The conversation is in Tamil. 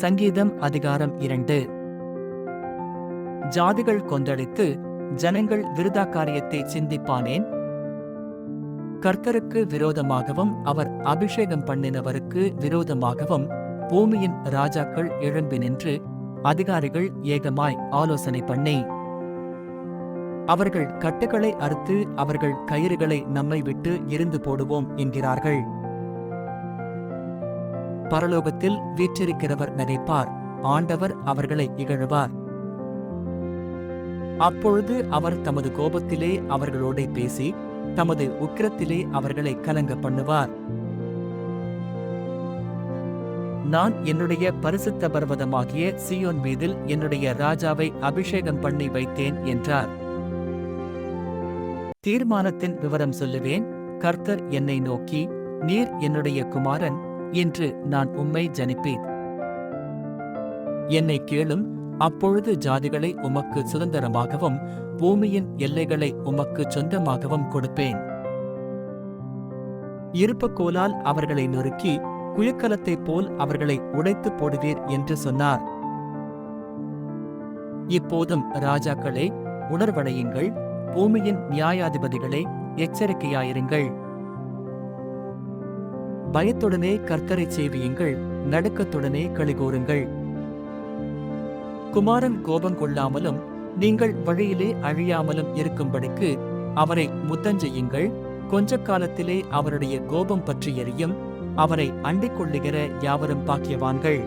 சங்கீதம் அதிகாரம் 2. ஜாதிகள் கொந்தளித்து ஜனங்கள் விருதா காரியத்தை சிந்திப்பானேன்? கர்த்தருக்கு விரோதமாகவும் அவர் அபிஷேகம் பண்ணினவருக்கு விரோதமாகவும் பூமியின் ராஜாக்கள் எழும்பி நின்று அதிகாரிகள் ஏகமாய் ஆலோசனை பண்ணி, அவர்கள் கட்டுகளை அறுத்து அவர்கள் கயிறுகளை நம்மை விட்டு எறிந்து போடுவோம் என்கிறார்கள். பரலோகத்தில் வீற்றிருக்கிறவர் நினைப்பார், ஆண்டவர் அவர்களை இகழுவார். அப்பொழுது அவர் தமது கோபத்திலே அவர்களோடே பேசி தமது உக்கிரத்திலே அவர்களை கலங்க பண்ணுவார். நான் என்னுடைய பரிசுத்த பர்வதமாகிய சீயோன் மீதில் என்னுடைய ராஜாவை அபிஷேகம் பண்ணி வைத்தேன் என்றார். தீர்மானத்தின் விவரம் சொல்லுவேன். கர்த்தர் என்னை நோக்கி, நீர் என்னுடைய குமாரன், இன்று நான் உம்மை ஜனிப்பேன். என்னை கேளும், அப்பொழுது ஜாதிகளை உமக்கு சுதந்திரமாகவும் பூமியின் எல்லைகளை உமக்கு சொந்தமாகவும் கொடுப்பேன். இருப்புக்கோலால் அவர்களை நொறுக்கி குயக்கலத்தைப் போல் அவர்களை உடைத்து போடுவீர் என்று சொன்னார். இப்போதும் ராஜாக்களே, உணர்வடையுங்கள். பூமியின் நியாயாதிபதிகளே, எச்சரிக்கையாயிருங்கள். பயத்துடனே கர்த்தரை சேவியுங்கள், நடுக்கத்துடனே களிகூருங்கள். குமாரன் கோபம் கொள்ளாமலும் நீங்கள் வழியிலே அழியாமலும் இருக்கும்படிக்கு அவரை முத்தஞ்செய்யுங்கள். கொஞ்ச காலத்திலே அவருடைய கோபம் பற்றி எரியும். அவரை அண்டிக் கொள்ளுகிற யாவரும் பாக்கியவான்கள்.